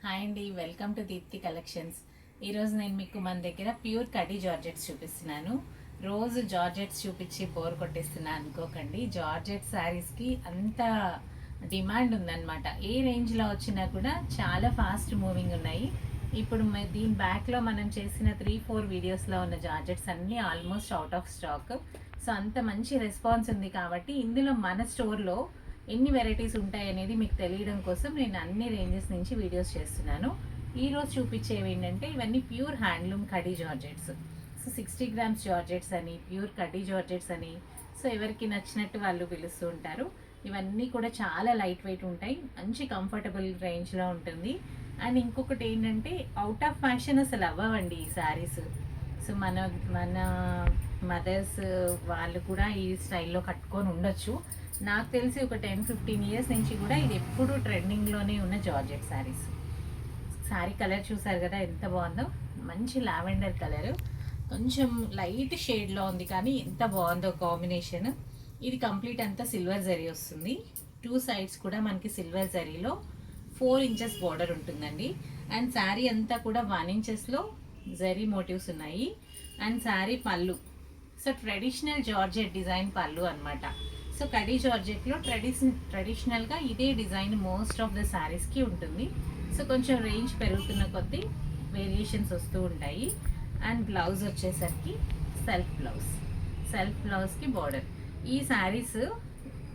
Hi అండి, welcome to Deepti collections. ఈరోజు నేను మీకు మన దగ్గర ప్యూర్ కడీ జార్జెట్స్ చూపిస్తున్నాను. రోజు జార్జెట్స్ చూపించి బోర్ కొట్టేస్తున్నా అనుకోకండి. జార్జెట్ శారీస్కి అంత డిమాండ్ ఉందన్నమాట. ఏ రేంజ్లో వచ్చినా కూడా చాలా ఫాస్ట్ మూవింగ్ ఉన్నాయి. ఇప్పుడు దీని బ్యాక్లో మనం చేసిన 3-4 వీడియోస్లో ఉన్న జార్జెట్స్ అన్నీ almost out of stock. So అంత మంచి రెస్పాన్స్ ఉంది కాబట్టి ఇందులో మన స్టోర్లో ఎన్ని వెరైటీస్ ఉంటాయి అనేది మీకు తెలియడం కోసం నేను అన్ని రేంజెస్ నుంచి వీడియోస్ చేస్తున్నాను. ఈరోజు చూపించేవి ఏంటంటే ఇవన్నీ pure handloom khadi georgettes. So 60 grams georgettes అని, ప్యూర్ కడీ జార్జెట్స్ అని, సో ఎవరికి నచ్చినట్టు వాళ్ళు పిలుస్తూ ఉంటారు. ఇవన్నీ కూడా చాలా లైట్ వెయిట్ ఉంటాయి, మంచి కంఫర్టబుల్ రేంజ్లో ఉంటుంది. అండ్ ఇంకొకటి ఏంటంటే అవుట్ ఆఫ్ ఫ్యాషన్ అసలు అవ్వవండి ఈ శారీస్. సో మన మన మదర్స్ వాళ్ళు కూడా ఈ స్టైల్లో కట్టుకొని ఉండొచ్చు. నాకు తెలిసి ఒక 10-15 ఇయర్స్ నుంచి కూడా ఇది ఎప్పుడు ట్రెండింగ్లోనే ఉన్న జార్జెట్ శారీస్. శారీ కలర్ చూసారు కదా ఎంత బాగుందో, మంచి లావెండర్ కలర్, కొంచెం లైట్ షేడ్లో ఉంది కానీ ఎంత బాగుందో కాంబినేషన్. ఇది కంప్లీట్ అంతా సిల్వర్ జరీ వస్తుంది. 2 సైడ్స్ కూడా మనకి సిల్వర్ జరీలో 4 ఇంచెస్ బార్డర్ ఉంటుందండి. అండ్ శారీ అంతా కూడా 1 ఇంచెస్లో జరీ మోటివ్స్ ఉన్నాయి. అండ్ శారీ పళ్ళు, సో ట్రెడిషనల్ జార్జెట్ డిజైన్ పళ్ళు అనమాట. సో కడీ జార్జెట్లో ట్రెడిషనల్గా ఇదే డిజైన్ మోస్ట్ ఆఫ్ ద శారీస్కి ఉంటుంది. సో కొంచెం రేంజ్ పెరుగుతున్న కొద్దీ వేరియేషన్స్ వస్తూ ఉంటాయి. అండ్ బ్లౌజ్ వచ్చేసరికి సెల్ఫ్ బ్లౌజ్కి బార్డర్. ఈ శారీస్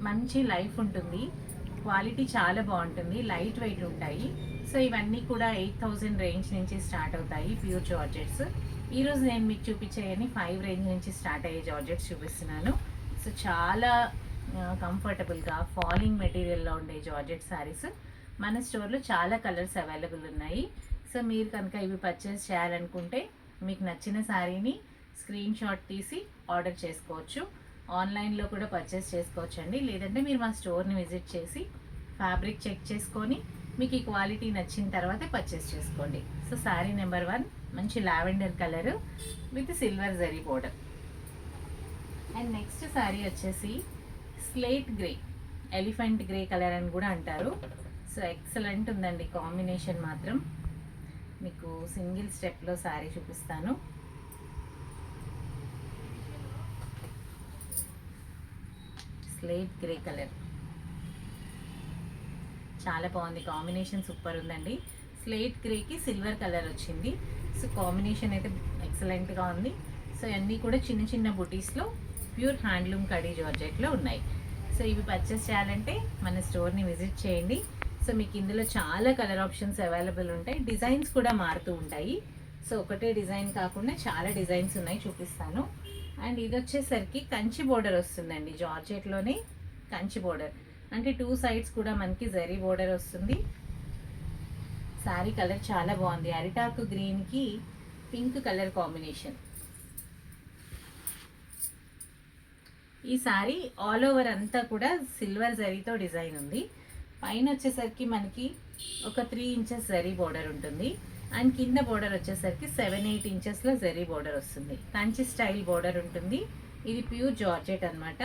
మంచి లైఫ్ ఉంటుంది, క్వాలిటీ చాలా బాగుంటుంది, లైట్ వెయిట్ ఉంటాయి. సో ఇవన్నీ కూడా 8,000 రేంజ్ నుంచి స్టార్ట్ అవుతాయి ప్యూర్ జార్జెట్స్. ఈరోజు నేను మీకు చూపించేయని 5 రేంజ్ నుంచి స్టార్ట్ అయ్యే జార్జెట్స్ చూపిస్తున్నాను. సో చాలా కంఫర్టబుల్గా ఫాలింగ్ మెటీరియల్లో ఉండే జార్జెట్ శారీస్ మన స్టోర్లో చాలా కలర్స్ అవైలబుల్ ఉన్నాయి. సో మీరు కనుక ఇవి పర్చేస్ చేయాలనుకుంటే మీకు నచ్చిన శారీని స్క్రీన్ షాట్ తీసి ఆర్డర్ చేసుకోవచ్చు. ఆన్లైన్లో కూడా పర్చేస్ చేసుకోవచ్చు అండి. లేదంటే మీరు మా స్టోర్ని విజిట్ చేసి ఫ్యాబ్రిక్ చెక్ చేసుకొని మీకు ఈ క్వాలిటీ నచ్చిన తర్వాత పర్చేస్ చేసుకోండి. సో శారీ నెంబర్ 1 మంచి lavender colour with silver zari border. And next sari వచ్చేసి slate grey, elephant grey colour అని కూడా అంటారు. సో ఎక్సలెంట్ ఉందండి కాంబినేషన్ మాత్రం. మీకు సింగిల్ స్టెప్లో శారీ చూపిస్తాను. స్లేట్ గ్రే కలర్ చాలా బాగుంది, కాంబినేషన్ సూపర్ ఉందండి. స్లేట్ గ్రేకి సిల్వర్ కలర్ వచ్చింది. సో కాంబినేషన్ అయితే ఎక్సలెంట్గా ఉంది. సో అన్నీ కూడా చిన్న చిన్న బుటీస్లో ప్యూర్ హ్యాండ్లూమ్ కడీ జార్జెట్లో ఉన్నాయి. సో ఇవి పర్చేస్ చేయాలంటే మన స్టోర్ని విజిట్ చేయండి. సో మీకు ఇందులో చాలా కలర్ ఆప్షన్స్ అవైలబుల్ ఉంటాయి, డిజైన్స్ కూడా మారుతూ ఉంటాయి. సో ఒకటే డిజైన్ కాకుండా చాలా డిజైన్స్ ఉన్నాయి, చూపిస్తాను. అండ్ ఇది వచ్చేసరికి కంచి బోర్డర్ వస్తుందండి, జార్జెట్లోనే కంచి బోర్డర్ అంటే 2 సైడ్స్ కూడా మనకి జరీ బోర్డర్ వస్తుంది. శారీ కలర్ చాలా బాగుంది, అరిటాకు గ్రీన్కి పింక్ కలర్ కాంబినేషన్. ఈ శారీ ఆల్ ఓవర్ అంతా కూడా సిల్వర్ జరీతో డిజైన్ ఉంది. పైన వచ్చేసరికి మనకి ఒక 3 ఇంచెస్ జరీ బోర్డర్ ఉంటుంది. అండ్ కింద బోర్డర్ వచ్చేసరికి 7-8 ఇంచెస్లో జరీ బోర్డర్ వస్తుంది. కంచి స్టైల్ బోర్డర్ ఉంటుంది. ఇది ప్యూర్ జార్జెట్ అనమాట.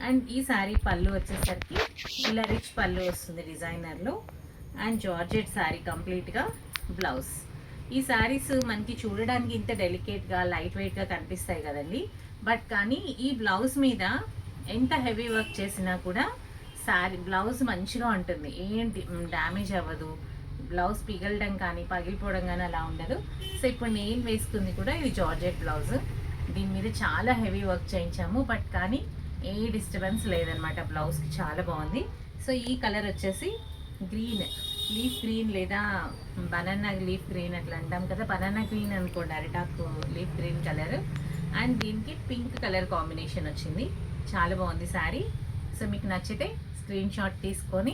అండ్ ఈ శారీ పళ్ళు వచ్చేసరికి ఇలా రిచ్ పళ్ళు వస్తుంది డిజైనర్లో. అండ్ జార్జెట్ శారీ కంప్లీట్గా బ్లౌజ్. ఈ శారీస్ మనకి చూడడానికి ఇంత డెలికేట్గా లైట్ వెయిట్గా కనిపిస్తాయి కదండి, బట్ కానీ ఈ బ్లౌజ్ మీద ఎంత హెవీ వర్క్ చేసినా కూడా శారీ బ్లౌజ్ మంచిగా ఉంటుంది, ఏంటి డ్యామేజ్ అవ్వదు. బ్లౌజ్ పిగలడం కానీ పగిలిపోవడం కానీ అలా ఉండదు. సో ఇప్పుడు నేను వేసుకుంది కూడా ఇది జార్జెట్ బ్లౌజ్. దీని మీద చాలా హెవీ వర్క్ చేయించాము, బట్ కానీ ఏ డిస్టర్బెన్స్ లేదనమాట, బ్లౌజ్కి చాలా బాగుంది. సో ఈ కలర్ వచ్చేసి గ్రీన్, లీఫ్ గ్రీన్ లేదా బనానా లీఫ్ గ్రీన్ అట్లా అంటాం కదా, బనానా గ్రీన్ అనుకోండి, అరిటాకు లీఫ్ గ్రీన్ కలర్. అండ్ దీనికి పింక్ కలర్ కాంబినేషన్ వచ్చింది, చాలా బాగుంది శారీ. సో మీకు నచ్చితే స్క్రీన్ షాట్ తీసుకొని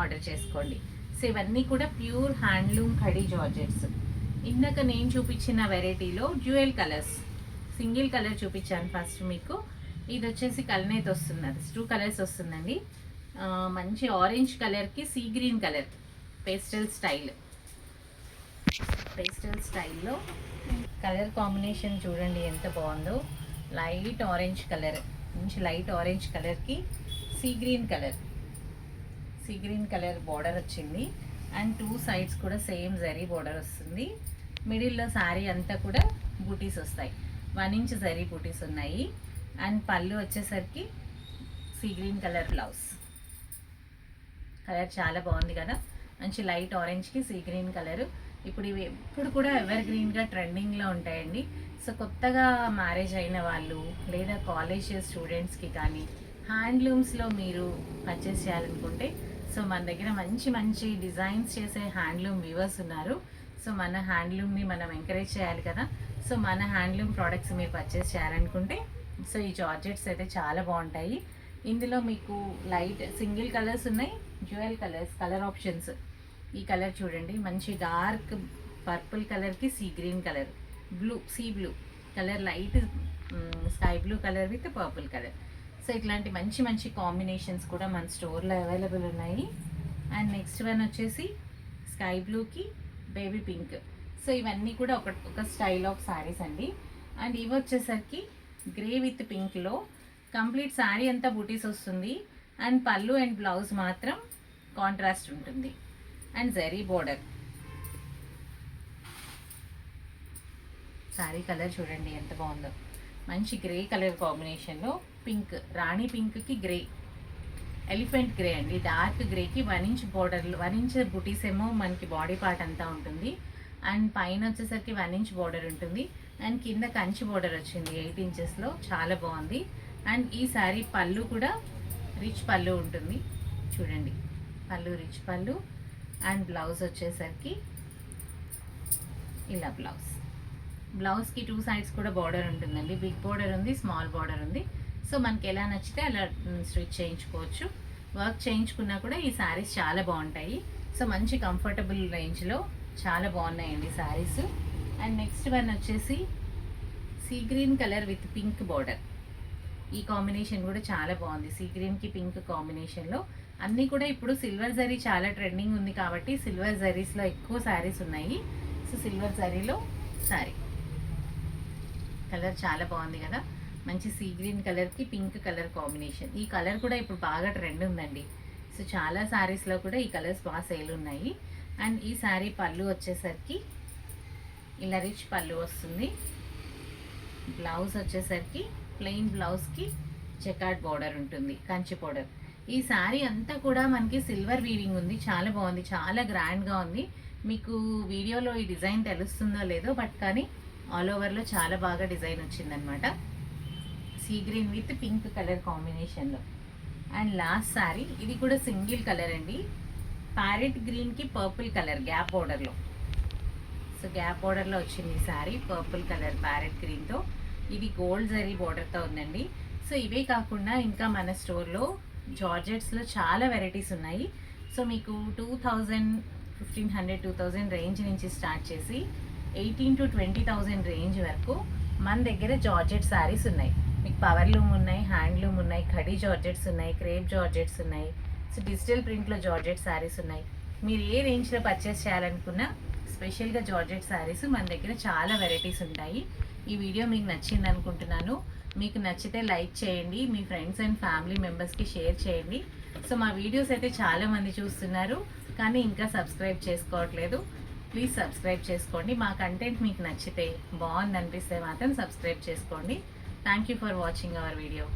ఆర్డర్ చేసుకోండి. సో ఇవన్నీ కూడా ప్యూర్ హ్యాండ్లూమ్ కడీ జార్జెట్స్. ఇందాక నేను చూపించిన వెరైటీలో డ్యూయల్ కలర్స్, సింగిల్ కలర్ చూపించాను ఫస్ట్ మీకు. ఇది వచ్చేసి కల్నేత్ వస్తుంది, అది 2 కలర్స్ వస్తుందండి. మంచి ఆరెంజ్ కలర్కి సీ గ్రీన్ కలర్, పేస్టల్ స్టైల్లో కలర్ కాంబినేషన్ చూడండి ఎంత బాగుందో. లైట్ ఆరెంజ్ కలర్, మంచి లైట్ ఆరెంజ్ కలర్కి సీ గ్రీన్ కలర్ బార్డర్ వచ్చింది. అండ్ 2 సైడ్స్ కూడా సేమ్ జరీ బోర్డర్ వస్తుంది. మిడిల్లో శారీ అంతా కూడా బూటీస్ వస్తాయి. 1 ఇంచ్ జరీ బూటీస్ ఉన్నాయి. అండ్ పళ్ళు వచ్చేసరికి sea green colour blouse. Colour చాలా బాగుంది కదా, మంచి లైట్ ఆరెంజ్కి సీ గ్రీన్ కలరు. ఇప్పుడు ఇవి ఎప్పుడు కూడా ఎవర్ గ్రీన్గా ట్రెండింగ్లో ఉంటాయండి. సో కొత్తగా మ్యారేజ్ అయిన వాళ్ళు లేదా కాలేజ్ స్టూడెంట్స్కి కానీ హ్యాండ్లూమ్స్లో మీరు పర్చేస్ చేయాలనుకుంటే సో మన దగ్గర మంచి మంచి డిజైన్స్ చేసే హ్యాండ్లూమ్ వీవర్స్ ఉన్నారు. సో మన హ్యాండ్లూమ్ని మనం ఎంకరేజ్ చేయాలి కదా. సో మన హ్యాండ్లూమ్ ప్రోడక్ట్స్ మీరు పర్చేస్ చేయాలనుకుంటే సో ఈ జార్జెట్స్ అయితే చాలా బాగుంటాయి. ఇందులో మీకు లైట్ సింగిల్ కలర్స్ ఉన్నాయి, డ్యూయల్ కలర్స్, కలర్ ఆప్షన్స్. ఈ కలర్ చూడండి, మంచి డార్క్ పర్పుల్ కలర్కి sea green colour, blue sea blue colour, light sky blue colour with purple colour. So ఇట్లాంటి మంచి మంచి కాంబినేషన్స్ కూడా మన స్టోర్లో అవైలబుల్ ఉన్నాయి. అండ్ నెక్స్ట్ వన్ వచ్చేసి స్కై బ్లూకి బేబీ పింక్. సో ఇవన్నీ కూడా ఒక స్టైల్ ఆఫ్ శారీస్ అండి. అండ్ ఇవి వచ్చేసరికి గ్రే విత్ పింక్లో కంప్లీట్ శారీ అంతా బూటీస్ వస్తుంది. అండ్ పళ్ళు అండ్ బ్లౌజ్ మాత్రం కాంట్రాస్ట్ ఉంటుంది. And zari border. Sari colour చూడండి ఎంత బాగుందో, మంచి గ్రే కలర్ కాంబినేషన్లో పింక్, రాణి పింక్కి గ్రే, ఎలిఫెంట్ గ్రే అండి. డార్క్ గ్రేకి 1 ఇంచ్ బోర్డర్లు, 1 ఇంచ్ బుటీస్ ఏమో మనకి బాడీ పార్ట్ అంతా ఉంటుంది. అండ్ పైన వచ్చేసరికి 1 ఇంచ్ బోర్డర్ ఉంటుంది. అండ్ కింద కంచి బోర్డర్ వచ్చింది 8 ఇంచెస్లో, చాలా బాగుంది. అండ్ ఈ శారీ పళ్ళు కూడా రిచ్ పళ్ళు ఉంటుంది చూడండి, పళ్ళు రిచ్ పళ్ళు. అండ్ బ్లౌజ్ వచ్చేసరికి ఇలా బ్లౌజ్కి 2 సైడ్స్ కూడా బార్డర్ ఉంటుందండి. బిగ్ బార్డర్ ఉంది, స్మాల్ బార్డర్ ఉంది. సో మనకి ఎలా నచ్చితే అలా స్టిచ్ చేయించుకోవచ్చు. వర్క్ చేయించుకున్నా కూడా ఈ శారీస్ చాలా బాగుంటాయి. సో మంచి కంఫర్టబుల్ రేంజ్లో చాలా బాగున్నాయండి శారీస్. అండ్ నెక్స్ట్ వన్ వచ్చేసి sea green colour with pink border. ఈ కాంబినేషన్ కూడా చాలా బాగుంది, సీ గ్రీన్కి పింక్ కాంబినేషన్లో. అన్నీ కూడా ఇప్పుడు సిల్వర్ జరీ చాలా ట్రెండింగ్ ఉంది కాబట్టి సిల్వర్ జరీస్లో ఎక్కువ శారీస్ ఉన్నాయి. సో సిల్వర్ జరీలో శారీ కలర్ చాలా బాగుంది కదా, మంచి సీ గ్రీన్ కలర్కి పింక్ కలర్ కాంబినేషన్. ఈ కలర్ కూడా ఇప్పుడు బాగా ట్రెండ్ ఉందండి. సో చాలా శారీస్లో కూడా ఈ కలర్స్ బాగా సేల్ ఉన్నాయి. అండ్ ఈ శారీ పళ్ళు వచ్చేసరికి ఇలా రిచ్ పళ్ళు వస్తుంది. బ్లౌజ్ వచ్చేసరికి ప్లెయిన్ బ్లౌజ్కి చెకార్డ్ బార్డర్ ఉంటుంది, కంచి బార్డర్. ఈ శారీ అంతా కూడా మనకి సిల్వర్ వీవింగ్ ఉంది, చాలా బాగుంది, చాలా గ్రాండ్గా ఉంది. మీకు వీడియోలో ఈ డిజైన్ తెలుస్తుందో లేదో, బట్ కానీ ఆల్ ఓవర్లో చాలా బాగా డిజైన్ వచ్చిందనమాట, sea green with pink colour కాంబినేషన్లో. అండ్ లాస్ట్ శారీ, ఇది కూడా సింగిల్ కలర్ అండి, ప్యారెట్ గ్రీన్కి పర్పుల్ కలర్ గ్యాప్ బార్డర్లో. సో గ్యాప్ బార్డర్లో వచ్చింది ఈ శారీ, పర్పుల్ కలర్ ప్యారెట్ గ్రీన్తో. ఇది గోల్డ్ జరీ బార్డర్తో ఉందండి. సో ఇవే కాకుండా ఇంకా మన స్టోర్లో జార్జెట్స్లో చాలా వెరైటీస్ ఉన్నాయి. సో మీకు 2000, 1500, 2000 రేంజ్ నుంచి స్టార్ట్ చేసి 18,000 to 20,000 రేంజ్ వరకు మన దగ్గర జార్జెట్ శారీస్ ఉన్నాయి. మీకు పవర్ లూమ్ ఉన్నాయి, హ్యాండ్లూమ్ ఉన్నాయి, ఖడీ జార్జెట్స్ ఉన్నాయి, క్రేప్ జార్జెట్స్ ఉన్నాయి. సో డిజిటల్ ప్రింట్లో జార్జెట్ శారీస్ ఉన్నాయి. మీరు ఏ రేంజ్లో పర్చేస్ చేయాలనుకున్నా స్పెషల్గా జార్జెట్ శారీస్ మన దగ్గర చాలా వెరైటీస్ ఉంటాయి. ఈ వీడియో మీకు నచ్చింది అనుకుంటున్నాను. మీకు నచ్చితే లైక్ చేయండి, మీ ఫ్రెండ్స్ అండ్ ఫ్యామిలీ మెంబర్స్కి షేర్ చేయండి. సో మా వీడియోస్ అయితే చాలామంది చూస్తున్నారు కానీ ఇంకా సబ్స్క్రైబ్ చేసుకోవట్లేదు. ప్లీజ్ సబ్స్క్రైబ్ చేసుకోండి. మా కంటెంట్ మీకు నచ్చితే, బాగుంది అనిపిస్తే మాత్రం సబ్స్క్రైబ్ చేసుకోండి. Thank you for watching our video.